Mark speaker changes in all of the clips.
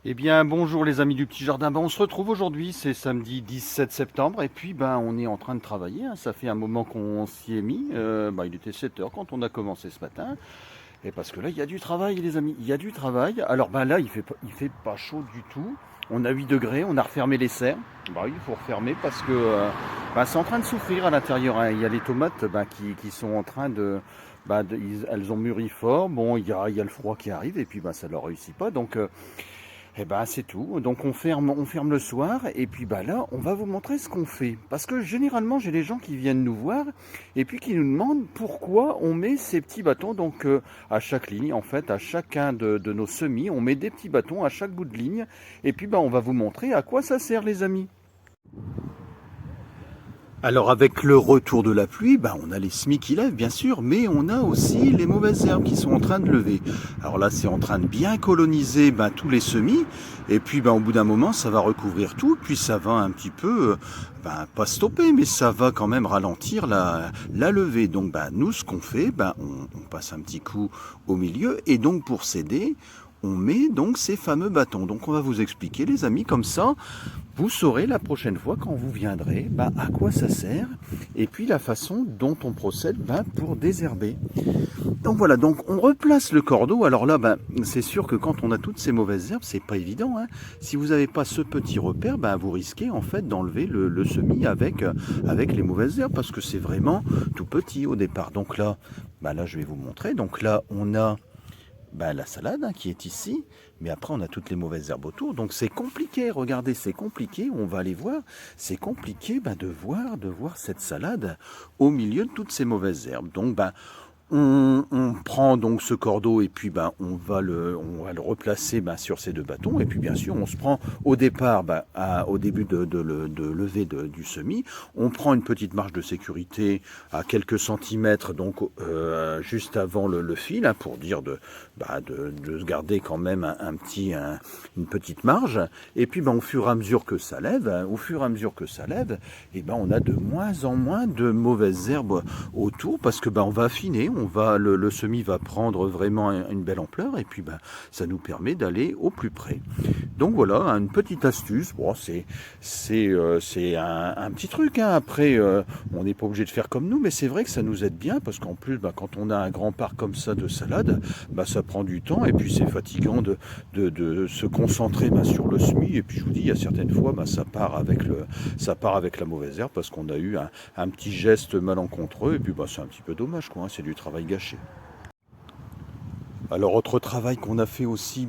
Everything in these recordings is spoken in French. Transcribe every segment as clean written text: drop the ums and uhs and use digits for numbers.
Speaker 1: Eh bien, bonjour les amis du petit jardin. On se retrouve aujourd'hui, c'est samedi 17 septembre, et puis on est en train de travailler, hein. Ça fait un moment qu'on s'y est mis. Il était 7 heures quand on a commencé ce matin. Et parce que là, il y a du travail, les amis, il y a du travail. Alors là, il fait pas chaud du tout. On a 8 degrés, on a refermé les serres. Oui, il faut refermer parce que c'est en train de souffrir à l'intérieur, hein. Il y a les tomates qui sont en train elles ont mûri fort. Bon, il y a le froid qui arrive et puis ça leur réussit pas. Donc c'est tout. Donc on ferme le soir et puis là, on va vous montrer ce qu'on fait. Parce que généralement, j'ai des gens qui viennent nous voir et puis qui nous demandent pourquoi on met ces petits bâtons. Donc à chaque ligne, en fait, à chacun de nos semis, on met des petits bâtons à chaque bout de ligne. Et puis on va vous montrer à quoi ça sert, les amis. Alors avec le retour de la pluie, on a les semis qui lèvent bien sûr, mais on a aussi les mauvaises herbes qui sont en train de lever. Alors là c'est en train de bien coloniser tous les semis, et puis au bout d'un moment ça va recouvrir tout, puis ça va un petit peu, pas stopper, mais ça va quand même ralentir la levée. Donc nous ce qu'on fait, on passe un petit coup au milieu, et donc pour s'aider, on met donc ces fameux bâtons. Donc on va vous expliquer les amis, comme ça vous saurez la prochaine fois quand vous viendrez à quoi ça sert et puis la façon dont on procède pour désherber. Donc voilà, donc on replace le cordeau. Alors là, c'est sûr que quand on a toutes ces mauvaises herbes, c'est pas évident, hein. Si vous n'avez pas ce petit repère, vous risquez en fait d'enlever le semis avec les mauvaises herbes parce que c'est vraiment tout petit au départ. Donc là je vais vous montrer. Donc là on a la salade qui est ici, mais après on a toutes les mauvaises herbes autour, donc c'est compliqué, regardez, c'est compliqué, on va aller voir, c'est compliqué de voir cette salade au milieu de toutes ces mauvaises herbes. Donc on prend donc ce cordeau et puis on va le replacer sur ces deux bâtons, et puis bien sûr on se prend au départ au début de lever du semis, on prend une petite marge de sécurité à quelques centimètres, donc juste avant le fil, hein, pour dire de se garder quand même une petite marge, et puis au fur et à mesure que ça lève, on a de moins en moins de mauvaises herbes autour, parce que on va affiner, le semis va prendre vraiment une belle ampleur, et puis ça nous permet d'aller au plus près. Donc voilà, une petite astuce. Bon, c'est un petit truc, hein. Après, on n'est pas obligé de faire comme nous, mais c'est vrai que ça nous aide bien, parce qu'en plus, quand on a un grand parc comme ça de salade, ça prend du temps, et puis c'est fatigant de se concentrer sur le semis. Et puis je vous dis, il y a certaines fois, ça part avec la mauvaise herbe, parce qu'on a eu un petit geste malencontreux, et puis c'est un petit peu dommage, quoi, hein, c'est du travail gâché. Alors autre travail qu'on a fait aussi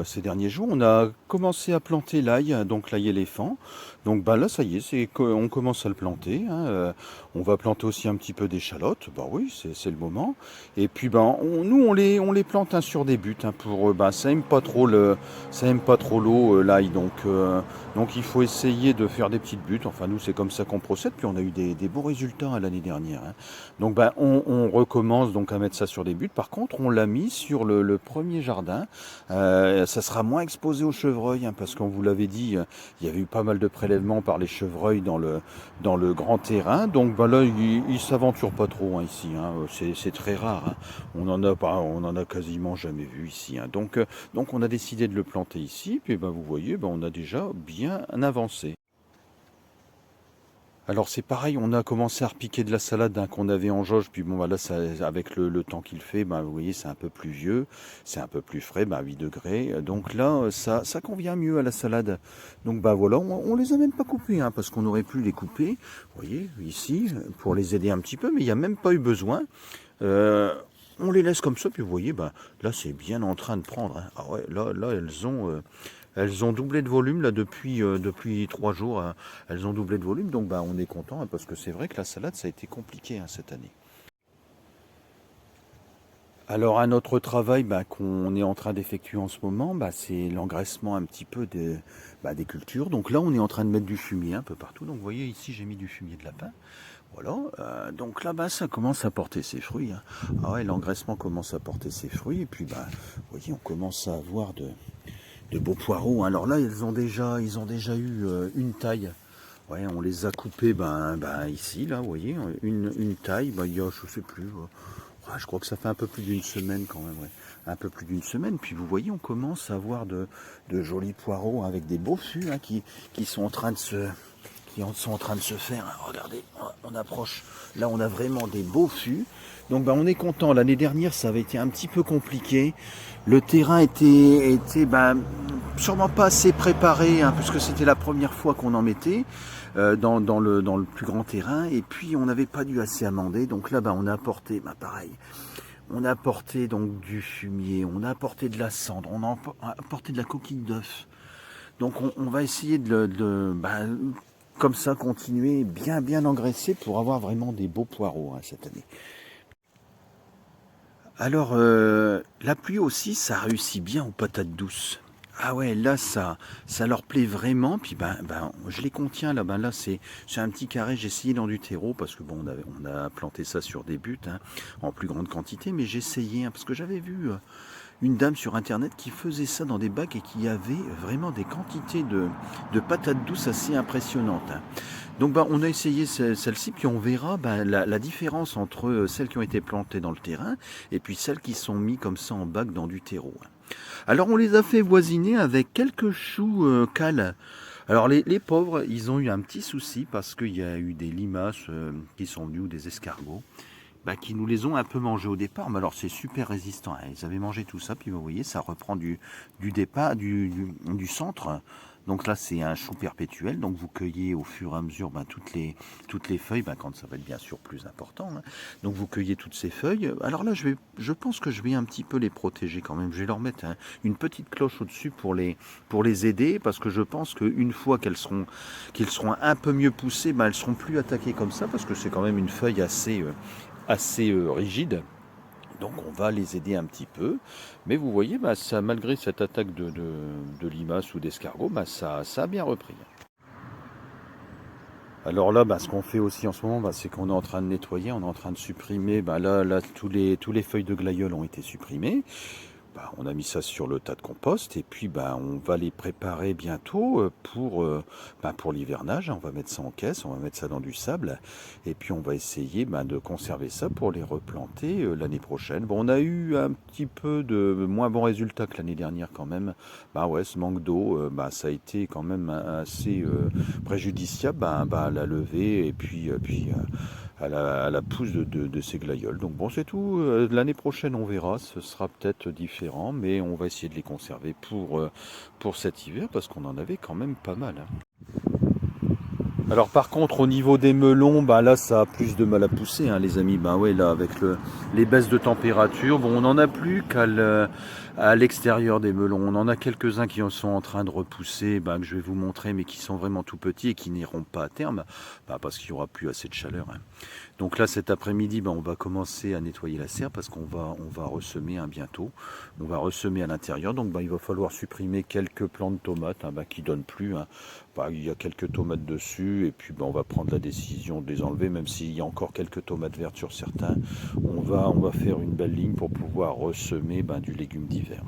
Speaker 1: ces derniers jours, on a commencé à planter l'ail, donc l'ail éléphant. Donc là ça y est, on commence à le planter, hein. On va planter aussi un petit peu d'échalotes, oui, c'est le moment. Et puis nous on les plante, hein, sur des buttes, hein, pour ça aime pas trop l'eau, l'ail, donc il faut essayer de faire des petites buttes. Enfin nous c'est comme ça qu'on procède, puis on a eu des beaux résultats l'année dernière, hein. Donc on recommence donc à mettre ça sur des buttes. Par contre on l'a mis sur le premier jardin. Ça sera moins exposé aux chevreuils, hein, parce qu'on vous l'avait dit, il y avait eu pas mal de prélèvements par les chevreuils dans le grand terrain. Donc là, ils ne s'aventurent pas trop, hein, ici, hein. C'est très rare, hein. On en a quasiment jamais vu ici, hein. Donc on a décidé de le planter ici. Puis vous voyez, on a déjà bien avancé. Alors c'est pareil, on a commencé à repiquer de la salade, hein, qu'on avait en jauge, puis là, avec le temps qu'il fait, vous voyez, c'est un peu plus vieux, c'est un peu plus frais, 8 degrés. Donc là, ça convient mieux à la salade. Donc voilà, on les a même pas coupés, hein, parce qu'on aurait pu les couper, vous voyez, ici, pour les aider un petit peu, mais il n'y a même pas eu besoin. On les laisse comme ça, puis vous voyez, là c'est bien en train de prendre, hein. Ah ouais, là elles ont doublé de volume là depuis 3 jours, hein. Elles ont doublé de volume, donc on est content, hein, parce que c'est vrai que la salade ça a été compliqué, hein, cette année. Alors un autre travail qu'on est en train d'effectuer en ce moment, c'est l'engraissement un petit peu des cultures. Donc là on est en train de mettre du fumier un peu partout. Donc vous voyez ici j'ai mis du fumier de lapin. Voilà, donc là ça commence à porter ses fruits, hein. Ah ouais, l'engraissement commence à porter ses fruits, et puis vous voyez, on commence à avoir de beaux poireaux, hein. Alors là ils ont déjà eu une taille. Ouais, on les a coupés ici, là, vous voyez, une taille, il y a, je sais plus, Je crois que ça fait un peu plus d'une semaine quand même, ouais. Un peu plus d'une semaine. Puis vous voyez, on commence à avoir de jolis poireaux avec des beaux fûts hein, qui sont en train de se, sont en train de se faire. Regardez, on approche. Là, on a vraiment des beaux fûts. Donc, on est content. L'année dernière, ça avait été un petit peu compliqué. Le terrain était sûrement pas assez préparé, hein, puisque c'était la première fois qu'on en mettait dans le plus grand terrain. Et puis, on n'avait pas dû assez amender. Donc là, on a apporté, pareil. On a apporté donc du fumier, on a apporté de la cendre, on a apporté de la coquille d'œuf. Donc on va essayer comme ça continuer bien engraisser pour avoir vraiment des beaux poireaux hein, cette année. Alors la pluie aussi, ça réussit bien aux patates douces. Ah ouais, là ça leur plaît vraiment. Puis je les contiens là. Là c'est un petit carré. J'ai essayé dans du terreau parce que on a planté ça sur des buttes hein, en plus grande quantité. Mais j'ai essayé hein, parce que j'avais vu une dame sur internet qui faisait ça dans des bacs et qui avait vraiment des quantités de patates douces assez impressionnantes. Hein. Donc on a essayé celle-ci, puis on verra la différence entre celles qui ont été plantées dans le terrain et puis celles qui sont mises comme ça en bac dans du terreau. Alors on les a fait voisiner avec quelques choux cales. Alors les pauvres, ils ont eu un petit souci parce qu'il y a eu des limaces qui sont venues ou des escargots. Qui nous les ont un peu mangés au départ, mais alors c'est super résistant. Hein. Ils avaient mangé tout ça, puis vous voyez, ça reprend du départ, du centre. Donc là, c'est un chou perpétuel. Donc vous cueillez au fur et à mesure toutes les feuilles, quand ça va être bien sûr plus important. Hein. Donc vous cueillez toutes ces feuilles. Alors là, je pense que je vais un petit peu les protéger quand même. Je vais leur mettre une petite cloche au-dessus pour les aider, parce que je pense qu'une fois qu'ils seront un peu mieux poussés, elles seront plus attaquées comme ça, parce que c'est quand même une feuille assez rigide. Donc on va les aider un petit peu. Mais vous voyez, ça, malgré cette attaque de limaces ou d'escargots, ça a bien repris. Alors là, ce qu'on fait aussi en ce moment, c'est qu'on est en train de nettoyer, on est en train de supprimer. Là, tous les feuilles de glaïeul ont été supprimées. On a mis ça sur le tas de compost et puis on va les préparer bientôt pour l'hivernage. On va mettre ça en caisse, on va mettre ça dans du sable et puis on va essayer de conserver ça pour les replanter l'année prochaine. On a eu un petit peu de moins bons résultats que l'année dernière quand même. Ce manque d'eau, ça a été quand même assez préjudiciable à la levée et puis à la pousse de ces glaïeuls. Donc c'est tout. L'année prochaine, on verra. Ce sera peut-être différent, mais on va essayer de les conserver pour cet hiver parce qu'on en avait quand même pas mal. Alors par contre, au niveau des melons, là, ça a plus de mal à pousser, hein, les amis. Là, avec les baisses de température, on n'en a plus à l'extérieur des melons. On en a quelques-uns qui sont en train de repousser, que je vais vous montrer, mais qui sont vraiment tout petits et qui n'iront pas à terme, parce qu'il n'y aura plus assez de chaleur. Hein. Donc là, cet après-midi, on va commencer à nettoyer la serre parce qu'on va ressemer bientôt. On va ressemer à l'intérieur. Donc il va falloir supprimer quelques plants de tomates qui ne donnent plus. Hein. Il y a quelques tomates dessus et puis on va prendre la décision de les enlever, même s'il y a encore quelques tomates vertes sur certains. On va faire une belle ligne pour pouvoir ressemer du légume d'hiver.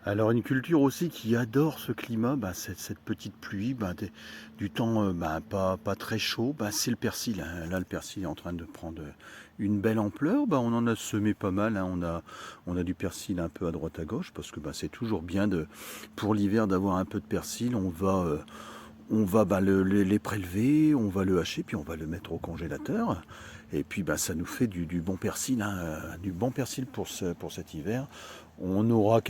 Speaker 1: Alors une culture aussi qui adore ce climat, cette petite pluie, du temps pas très chaud, c'est le persil. Hein. Là le persil est en train de prendre une belle ampleur. On en a semé pas mal. Hein. On a du persil un peu à droite à gauche parce que c'est toujours bien pour l'hiver d'avoir un peu de persil. On va les prélever, on va le hacher, puis on va le mettre au congélateur. Et puis ça nous fait du bon persil, hein, du bon persil pour cet hiver. On aura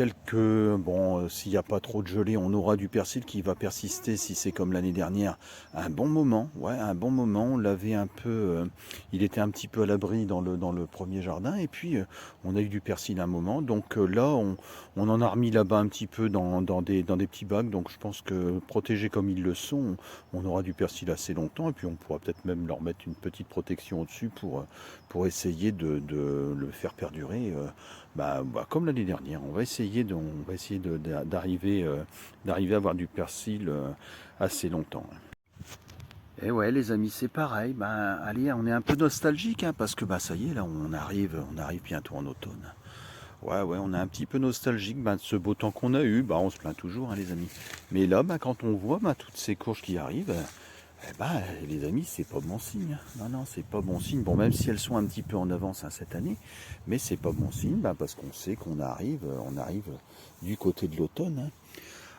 Speaker 1: s'il n'y a pas trop de gelée, on aura du persil qui va persister si c'est comme l'année dernière. Un bon moment, on l'avait un peu, il était un petit peu à l'abri dans le premier jardin. Et puis on a eu du persil un moment. Donc là, on en a remis là-bas un petit peu dans des petits bacs. Donc je pense que protégés comme ils le sont, on aura du persil assez longtemps. Et puis on pourra peut-être même leur mettre une petite protection au-dessus pour essayer de le faire perdurer. Comme l'année dernière, on va essayer d'arriver à avoir du persil assez longtemps. Et ouais les amis, c'est pareil. Allez, on est un peu nostalgique parce que ça y est, là on arrive bientôt en automne. Ouais, on est un petit peu nostalgique de ce beau temps qu'on a eu. On se plaint toujours, hein, les amis. Mais là, quand on voit toutes ces courges qui arrivent, Eh ben, les amis, c'est pas bon signe. Non, non, c'est pas bon signe. Bon, même si elles sont un petit peu en avance cette année, mais c'est pas bon signe, parce qu'on sait on arrive du côté de l'automne.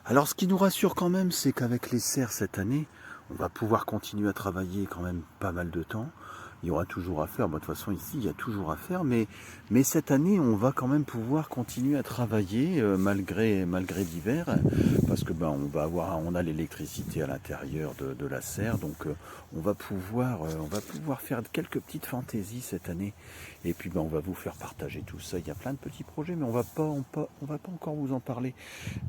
Speaker 1: Alors, ce qui nous rassure quand même, c'est qu'avec les serres cette année, on va pouvoir continuer à travailler quand même pas mal de temps. Il y aura toujours à faire. Bon, de toute façon, ici, il y a toujours à faire. Mais cette année, on va quand même pouvoir continuer à travailler malgré l'hiver. Parce que on a l'électricité à l'intérieur de la serre. Donc, on va pouvoir faire quelques petites fantaisies cette année. Et puis, on va vous faire partager tout ça. Il y a plein de petits projets, mais on va pas encore vous en parler.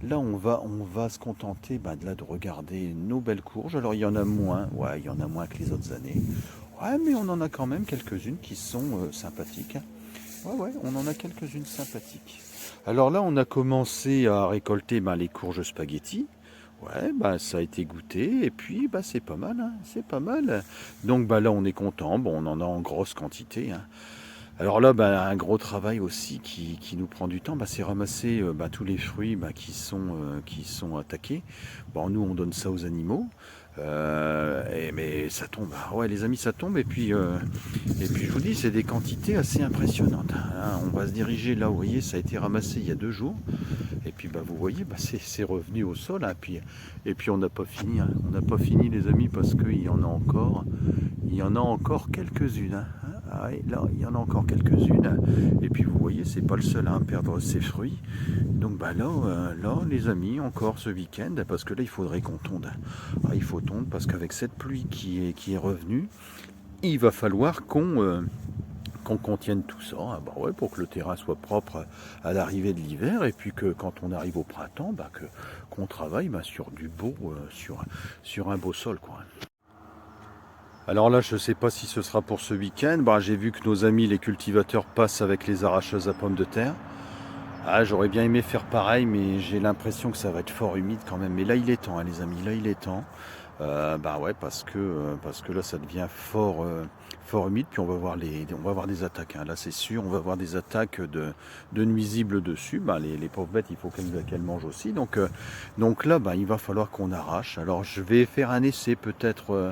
Speaker 1: Là, on va se contenter de regarder nos belles courges. Alors, il y en a moins. Ouais, il y en a moins que les autres années. Ouais, mais on en a quand même quelques-unes qui sont sympathiques. Ouais, ouais, on en a quelques-unes sympathiques. Alors là, on a commencé à récolter les courges spaghetti. Ouais, ça a été goûté et puis c'est pas mal, hein, c'est pas mal. Donc là, on est content. Bon, on en a en grosse quantité, hein. Alors là, un gros travail aussi qui nous prend du temps, c'est ramasser tous les fruits qui sont attaqués. Bon, nous, on donne ça aux animaux. Mais ça tombe. Ah ouais, les amis, ça tombe. Et puis je vous dis, c'est des quantités assez impressionnantes, hein. On va se diriger là, vous voyez, ça a été ramassé il y a 2 jours. Et puis vous voyez, c'est revenu au sol, hein. Et puis on n'a pas fini, hein. On n'a pas fini, les amis, parce qu'il y en a encore. Il y en a encore quelques-unes, hein. Ah ouais, là, il y en a encore quelques-unes. Et puis vous voyez, c'est pas le seul à perdre ses fruits. Donc là, les amis, encore ce week-end, parce que là, il faudrait qu'on tonde. Ah, il faut tondre parce qu'avec cette pluie qui est revenue, il va falloir qu'on contienne tout ça, hein, ouais, pour que le terrain soit propre à l'arrivée de l'hiver, et puis que quand on arrive au printemps, qu'on travaille sur du beau, sur un beau sol, quoi. Alors là, je ne sais pas si ce sera pour ce week-end. J'ai vu que nos amis les cultivateurs passent avec les arracheuses à pommes de terre. Ah, j'aurais bien aimé faire pareil, mais j'ai l'impression que ça va être fort humide quand même. Mais là, il est temps, hein, les amis, là, il est temps. Ouais, parce que là, ça devient fort humide. Puis on va voir des attaques, hein. Là, c'est sûr, on va voir des attaques de nuisibles dessus. Les pauvres bêtes, il faut qu'elles mangent aussi. Donc là, il va falloir qu'on arrache. Alors, je vais faire un essai peut-être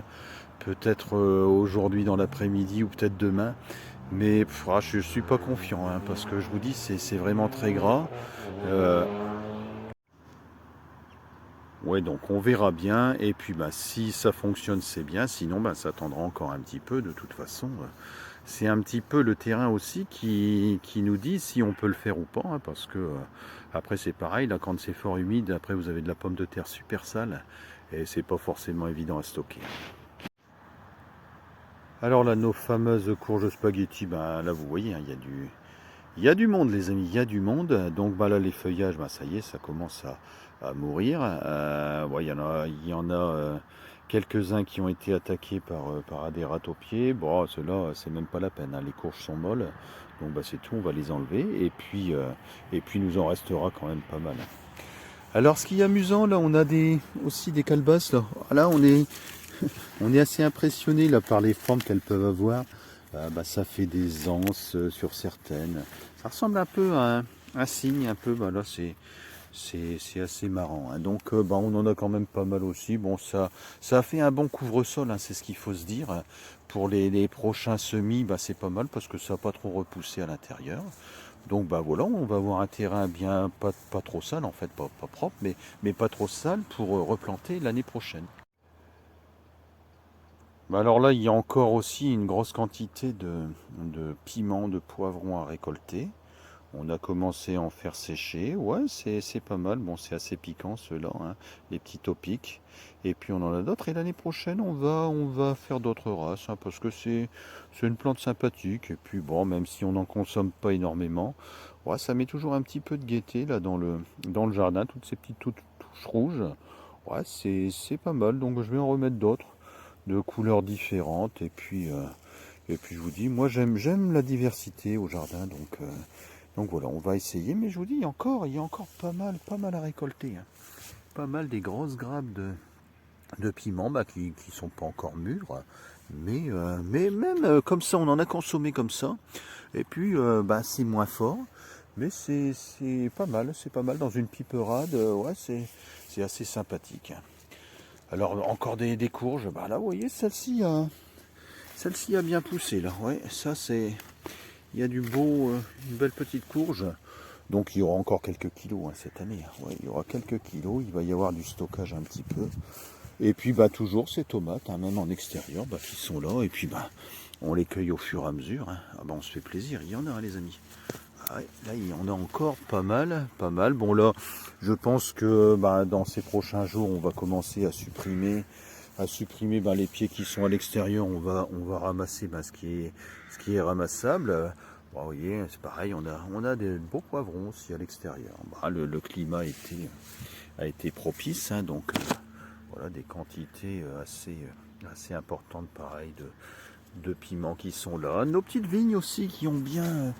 Speaker 1: aujourd'hui dans l'après-midi ou peut-être demain. Mais je ne suis pas confiant, hein, parce que je vous dis, c'est vraiment très gras. Ouais, donc on verra bien. Et puis si ça fonctionne, c'est bien. Sinon, ça attendra encore un petit peu. De toute façon, c'est un petit peu le terrain aussi qui nous dit si on peut le faire ou pas, hein, parce que après c'est pareil, là quand c'est fort humide, après vous avez de la pomme de terre super sale et c'est pas forcément évident à stocker. Alors là, nos fameuses courges spaghetti, là vous voyez, hein, il y a du monde, les amis, il y a du monde. Donc là, les feuillages, ça y est, ça commence à mourir. Ouais, il y en a quelques-uns qui ont été attaqués par des rats aux pieds. Bon, ceux-là, c'est même pas la peine, hein. Les courges sont molles. Donc c'est tout, on va les enlever. Et puis nous en restera quand même pas mal. Alors ce qui est amusant, là, on a aussi des calebasses. Là, on est assez impressionné là, par les formes qu'elles peuvent avoir. Ça fait des anses sur certaines. Ça ressemble un peu à un cygne, un peu. Là, c'est assez marrant, hein. Donc, on en a quand même pas mal aussi. Bon, ça a fait un bon couvre-sol, hein, c'est ce qu'il faut se dire. Pour les prochains semis, c'est pas mal parce que ça n'a pas trop repoussé à l'intérieur. Donc, voilà, on va avoir un terrain bien, pas trop sale, en fait, pas propre, mais pas trop sale pour replanter l'année prochaine. Alors là, il y a encore aussi une grosse quantité de piments, de poivrons à récolter. On a commencé à en faire sécher. Ouais, c'est pas mal. Bon, c'est assez piquant ceux-là, hein, les petits topiques. Et puis on en a d'autres. Et l'année prochaine, on va faire d'autres races, hein, parce que c'est une plante sympathique. Et puis bon, même si on n'en consomme pas énormément, ouais, ça met toujours un petit peu de gaieté là dans le jardin, toutes ces petites touches rouges. Ouais, c'est pas mal. Donc je vais en remettre d'autres de couleurs différentes. Et puis je vous dis, moi j'aime la diversité au jardin, donc voilà, on va essayer. Mais je vous dis, il y a encore pas mal à récolter, hein. Pas mal des grosses grappes de piments qui sont pas encore mûrs. Mais même comme ça, on en a consommé comme ça. Et puis c'est moins fort. Mais c'est pas mal dans une piperade. Ouais, c'est assez sympathique. Alors encore des courges, bah là vous voyez celle-ci a bien poussé là, ouais, ça c'est, il y a du beau, une belle petite courge, donc il y aura encore quelques kilos hein, cette année, ouais, il y aura quelques kilos, il va y avoir du stockage un petit peu, et puis bah toujours ces tomates, hein, même en extérieur, bah, qui sont là, et puis bah on les cueille au fur et à mesure, hein. Ah bah on se fait plaisir, il y en a hein, les amis. Ah ouais, là il y en a encore pas mal, pas mal. Bon là, je pense que bah, dans ces prochains jours, on va commencer à supprimer bah, les pieds qui sont à l'extérieur. On va ramasser bah, ce qui est ramassable. Bon, vous voyez, c'est pareil, on a des beaux poivrons aussi à l'extérieur. Bah, le climat a été propice, hein, donc voilà des quantités assez importantes, pareil, de piments qui sont là. Nos petites vignes aussi qui ont bien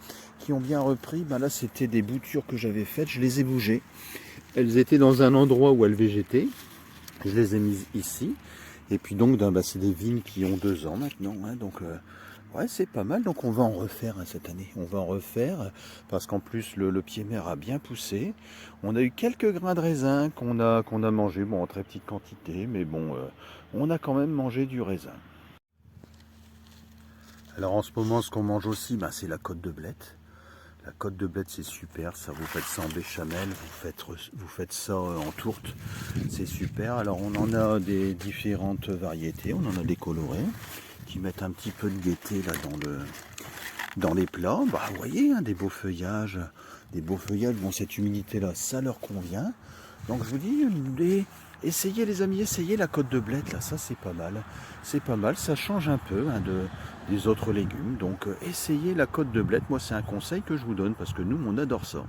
Speaker 1: repris. Ben là, c'était des boutures que j'avais faites. Je les ai bougées. Elles étaient dans un endroit où elles végétaient. Je les ai mises ici. Et puis donc, ben, c'est des vignes qui ont 2 ans maintenant. Hein, donc, ouais, c'est pas mal. Donc, on va en refaire hein, cette année. On va en refaire parce qu'en plus, le pied-mer a bien poussé. On a eu quelques grains de raisin qu'on a mangé. Bon, en très petite quantité. Mais bon, on a quand même mangé du raisin. Alors en ce moment, ce qu'on mange aussi, bah, c'est la côte de blette. La côte de blette, c'est super. Ça, vous faites ça en béchamel, vous faites ça en tourte. C'est super. Alors on en a des différentes variétés. On en a des colorés qui mettent un petit peu de gaieté là dans les plats. Bah, vous voyez, hein, des beaux feuillages. Des beaux feuillages. Bon, cette humidité-là, ça leur convient. Donc je vous dis, essayez les amis, essayez la côte de blette là, ça c'est pas mal. C'est pas mal, ça change un peu hein, des autres légumes. Donc essayez la côte de blette, moi c'est un conseil que je vous donne parce que nous on adore ça.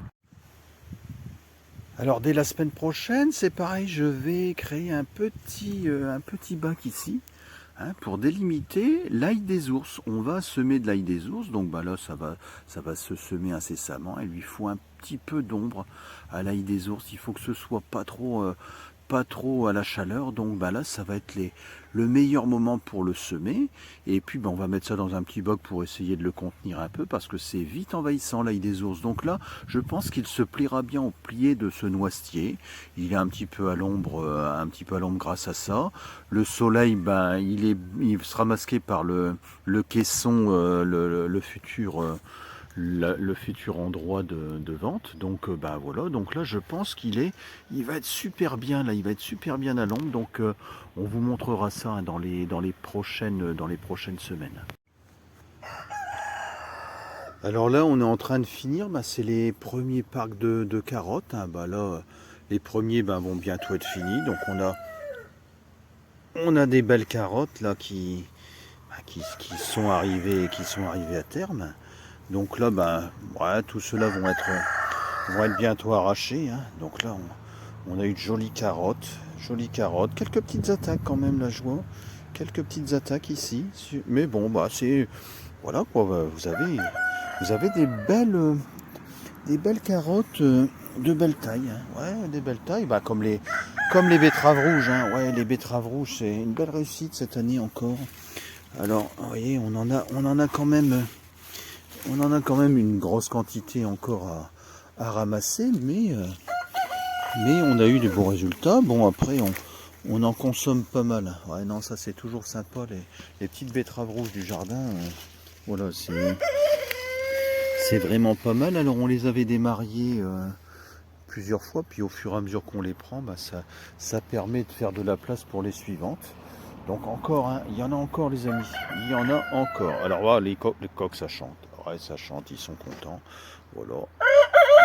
Speaker 1: Alors dès la semaine prochaine, c'est pareil, je vais créer un petit bac ici. Hein, pour délimiter l'ail des ours. On va semer de l'ail des ours, donc bah là ça va se semer incessamment. Il lui faut un petit peu d'ombre à l'ail des ours. Il faut que ce soit pas trop à la chaleur. Donc bah là ça va être le meilleur moment pour le semer. Et puis bah, on va mettre ça dans un petit bac pour essayer de le contenir un peu parce que c'est vite envahissant l'ail des ours. Donc là je pense qu'il se pliera bien au plié de ce noisetier. Il est un petit peu à l'ombre, grâce à ça. Le soleil, ben, il sera masqué par le caisson, le futur endroit de vente. Donc, ben voilà. Donc là, je pense il va être super bien là. Il va être super bien à l'ombre. Donc, on vous montrera ça hein, dans les prochaines semaines. Alors là, on est en train de finir. Ben, c'est les premiers packs de carottes. Hein. Ben là, les premiers ben, vont bientôt être finis. Donc, on a des belles carottes là qui sont arrivées à terme. Donc là, ben, ouais, tous ceux-là vont être bientôt arrachés. Hein. Donc là, on a eu de jolies carottes, quelques petites attaques quand même là, je vois. Quelques petites attaques ici. Mais bon, bah c'est. Voilà quoi, vous avez des belles carottes de belle taille. Hein. Ouais, des belles tailles, bah, comme les betteraves rouges. Hein. Ouais, les betteraves rouges, c'est une belle réussite cette année encore. Alors, vous voyez, on en a quand même une grosse quantité encore à ramasser, mais on a eu des bons résultats. Bon, après, on en consomme pas mal. Ouais, non, ça c'est toujours sympa, les petites betteraves rouges du jardin. Voilà, c'est vraiment pas mal. Alors, on les avait démariées plusieurs fois, puis au fur et à mesure qu'on les prend, bah, ça permet de faire de la place pour les suivantes. Donc encore, hein, il y en a encore les amis, il y en a encore. Alors voilà, les coqs ça chante, ouais, ça chante, ils sont contents. Voilà,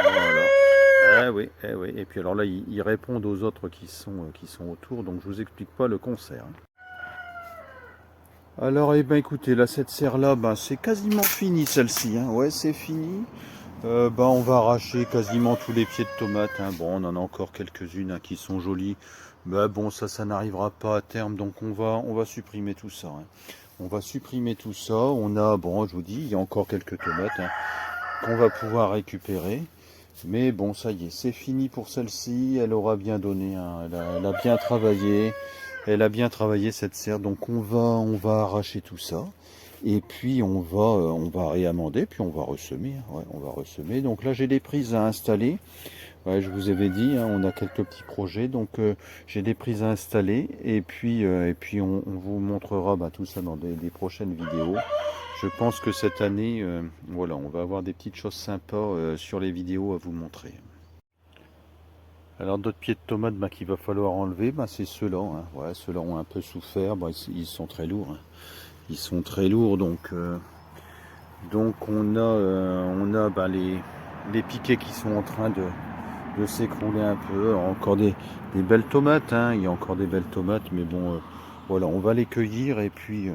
Speaker 1: voilà. Eh oui. Et puis alors là, ils répondent aux autres qui sont autour, donc je vous explique pas le concert. Alors, eh ben écoutez, là cette serre là, ben, c'est quasiment fini celle-ci, hein. Ouais, c'est fini. On va arracher quasiment tous les pieds de tomates. Hein. Bon, on en a encore quelques-unes hein, qui sont jolies. Bon, ça n'arrivera pas à terme, donc on va supprimer tout ça. Hein. On va supprimer tout ça. On a, bon, je vous dis, il y a encore quelques tomates hein, qu'on va pouvoir récupérer. Mais bon, ça y est, c'est fini pour celle-ci. Elle aura bien donné. Hein. Elle a bien travaillé. Elle a bien travaillé cette serre. Donc on va arracher tout ça. Et puis on va réamender, puis on va ressemer. Ouais, on va ressemer. Donc là j'ai des prises à installer Ouais, je vous avais dit, hein, on a quelques petits projets, donc j'ai des prises à installer et puis on vous montrera bah, tout ça dans des prochaines vidéos. Je pense que cette année, voilà, on va avoir des petites choses sympas sur les vidéos à vous montrer. Alors d'autres pieds de tomates bah, qu'il va falloir enlever, bah, c'est ceux-là. Hein. Ouais, ceux-là ont un peu souffert, bah, ils sont très lourds. Hein. Ils sont très lourds, donc on a bah, les piquets qui sont en train de s'écrouler un peu. Encore des belles tomates, hein. Il y a encore des belles tomates, mais bon, voilà, on va les cueillir et puis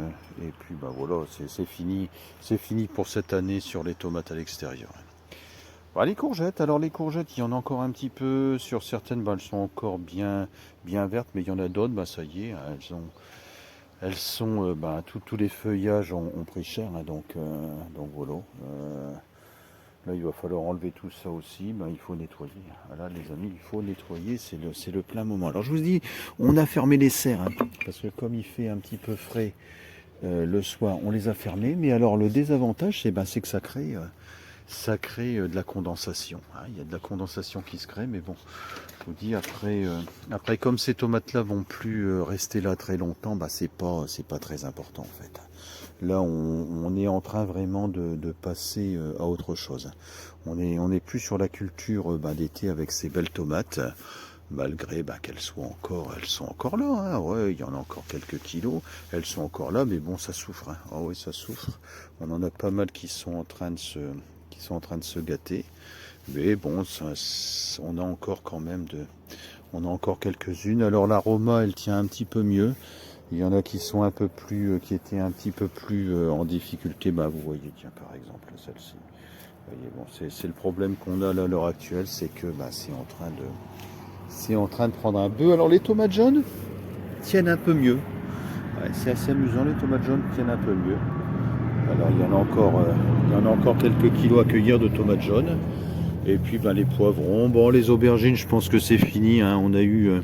Speaker 1: bah voilà, c'est fini pour cette année sur les tomates à l'extérieur. Bah, les courgettes, alors les courgettes, il y en a encore un petit peu sur certaines, bah, elles sont encore bien vertes, mais il y en a d'autres, bah ça y est, hein, bah, tous les feuillages ont pris cher, hein, donc voilà. Là, il va falloir enlever tout ça aussi. Ben, il faut nettoyer. Là, les amis, il faut nettoyer. C'est le plein moment. Alors, je vous dis, on a fermé les serres. Hein, parce que comme il fait un petit peu frais le soir, on les a fermés. Mais alors, le désavantage, c'est que ça crée de la condensation. Hein. Il y a de la condensation qui se crée. Mais bon, je vous dis, après comme ces tomates-là vont plus rester là très longtemps, bah, c'est pas très important, en fait. Là, on est en train vraiment de passer à autre chose. On est plus sur la culture bah, d'été avec ces belles tomates, malgré bah, elles sont encore là. Hein. Ouais, il y en a encore quelques kilos. Elles sont encore là, mais bon, ça souffre. Hein. Ah oui, ça souffre. On en a pas mal qui sont en train de se gâter. Mais bon, on a encore quand même on a encore quelques-unes. Alors l'aroma, elle tient un petit peu mieux. Il y en a qui sont un peu plus, qui étaient un petit peu plus en difficulté. Bah, vous voyez, tiens, par exemple, celle-ci. Vous voyez, bon, c'est le problème qu'on a là à l'heure actuelle, c'est que bah, c'est en train de prendre un bœuf. Alors les tomates jaunes tiennent un peu mieux. Ouais, c'est assez amusant, les tomates jaunes tiennent un peu mieux. Alors il y en a encore quelques kilos à cueillir de tomates jaunes. Et puis bah, les poivrons, bon les aubergines, je pense que c'est fini. Hein. On a eu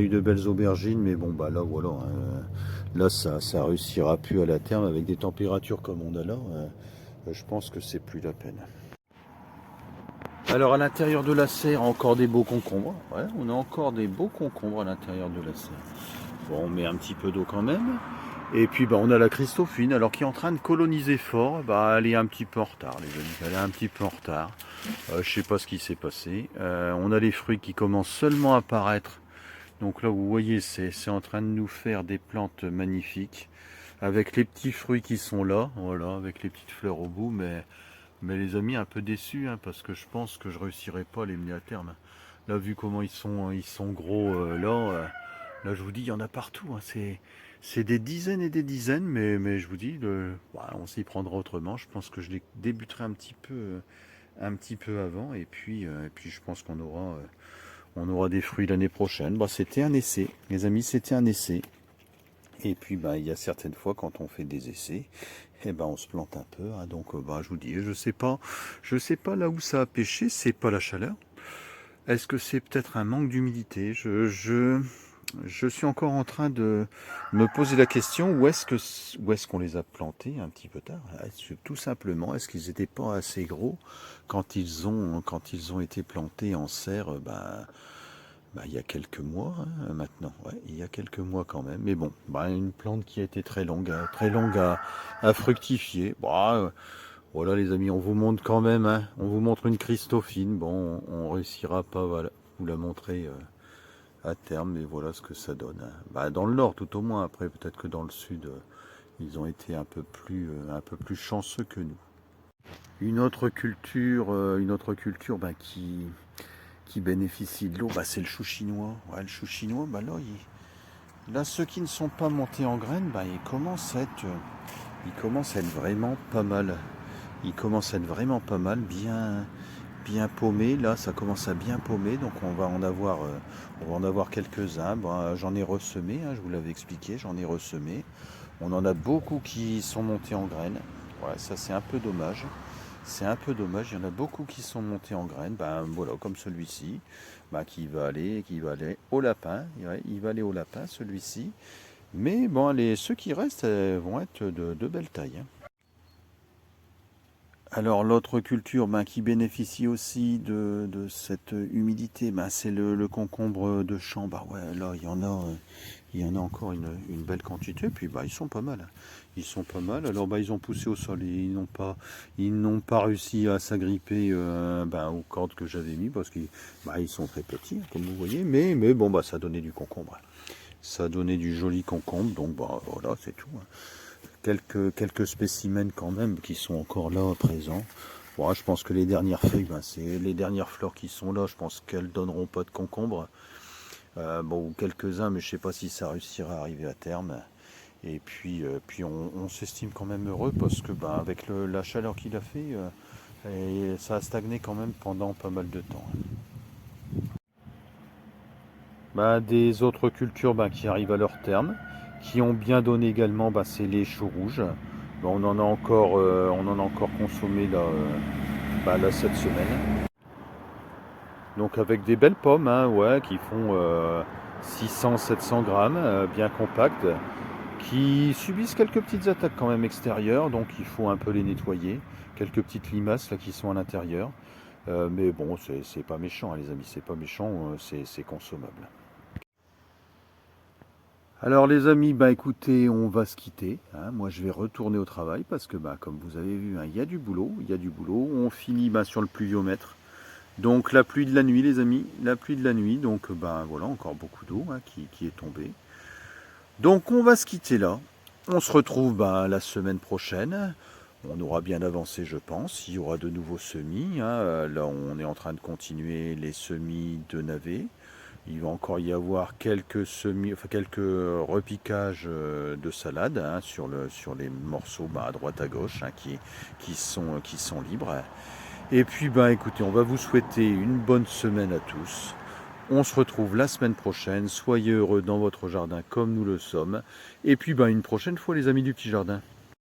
Speaker 1: de belles aubergines, mais bon bah là voilà. Hein. Là ça réussira plus à la terme avec des températures comme on a là. Je pense que c'est plus la peine. Alors à l'intérieur de la serre, encore des beaux concombres. Ouais, on a encore des beaux concombres à l'intérieur de la serre. Bon, on met un petit peu d'eau quand même. Et puis bah, on a la Christophine, alors qui est en train de coloniser fort. Bah, elle est un petit peu en retard, les amis. Elle est un petit peu en retard. Je sais pas ce qui s'est passé. On a les fruits qui commencent seulement à apparaître. Donc là, vous voyez, c'est en train de nous faire des plantes magnifiques. Avec les petits fruits qui sont là, voilà, avec les petites fleurs au bout. Mais les amis, un peu déçus, hein, parce que je pense que je réussirai pas à les mener à terme. Là, vu comment ils sont gros là, je vous dis, il y en a partout. Hein, c'est des dizaines et des dizaines, mais je vous dis, on s'y prendra autrement. Je pense que je les débuterai un petit peu avant, et puis je pense qu'on aura des fruits l'année prochaine. Bah, c'était un essai, les amis, c'était un essai. Et puis bah, il y a certaines fois quand on fait des essais, on se plante un peu. Hein, donc bah, je vous dis, je sais pas là où ça a pêché, c'est pas la chaleur. Est-ce que c'est peut-être un manque d'humidité? Je suis encore en train de me poser la question où est-ce qu'on les a plantés un petit peu tard? Tout simplement, est-ce qu'ils n'étaient pas assez gros quand ils ont été plantés en serre il y a quelques mois maintenant, ouais, il y a quelques mois quand même. Mais bon, une plante qui a été très longue à fructifier. Voilà les amis, on vous montre quand même, hein, on vous montre une Christophine. Bon, on réussira pas à vous la montrer à terme, mais voilà ce que ça donne. Hein. Dans le nord tout au moins, après peut-être que dans le sud, ils ont été un peu plus chanceux que nous. Une autre culture qui bénéficie de l'eau, c'est le chou chinois. Ouais, le chou chinois, là, ceux qui ne sont pas montés en graines, ils commencent à être vraiment pas mal. Ils commencent à être vraiment pas mal, bien paumés. Là, ça commence à bien paumer, donc on va en avoir quelques-uns. J'en ai ressemé, hein, je vous l'avais expliqué, j'en ai ressemé. On en a beaucoup qui sont montés en graines. Ouais, ça c'est un peu dommage. C'est un peu dommage, il y en a beaucoup qui sont montés en graines, voilà, comme celui-ci, qui va aller au lapin, il va aller au lapin celui-ci. Mais bon, ceux qui restent vont être de belle taille. Hein. Alors l'autre culture qui bénéficie aussi de cette humidité, c'est le concombre de champ. Bah ouais, là il y en a encore une belle quantité. Puis ils sont pas mal. Ils sont pas mal. Alors ils ont poussé au sol et ils n'ont pas réussi à s'agripper aux cordes que j'avais mis parce qu'ils ils sont très petits comme vous voyez. Mais bon ça donnait du concombre. Ça donnait du joli concombre. Donc voilà c'est tout. Quelques spécimens quand même qui sont encore là présents. Bon, je pense que les dernières feuilles, c'est les dernières fleurs qui sont là. Je pense qu'elles donneront pas de concombre. Ou quelques-uns, mais je sais pas si ça réussira à arriver à terme. Et puis on s'estime quand même heureux parce que avec la chaleur qu'il a fait, et ça a stagné quand même pendant pas mal de temps. Des autres cultures qui arrivent à leur terme, qui ont bien donné également, c'est les choux rouges. On en a encore consommé là cette semaine. Donc avec des belles pommes qui font 600-700 grammes, bien compactes, qui subissent quelques petites attaques quand même extérieures, donc il faut un peu les nettoyer. Quelques petites limaces là qui sont à l'intérieur. Mais bon, c'est pas méchant les amis, c'est pas méchant, c'est consommable. Alors les amis, écoutez, on va se quitter. Moi je vais retourner au travail parce que comme vous avez vu, il y a du boulot, On finit sur le pluviomètre. Donc la pluie de la nuit les amis, la pluie de la nuit. Donc voilà, encore beaucoup d'eau qui est tombée. Donc on va se quitter là. On se retrouve la semaine prochaine. On aura bien avancé je pense. Il y aura de nouveaux semis. Là on est en train de continuer les semis de navets. Il va encore y avoir quelques quelques repiquages de salade sur les morceaux à droite à gauche qui sont libres. Et puis écoutez, on va vous souhaiter une bonne semaine à tous. On se retrouve la semaine prochaine. Soyez heureux dans votre jardin comme nous le sommes. Et puis une prochaine fois les amis du petit jardin.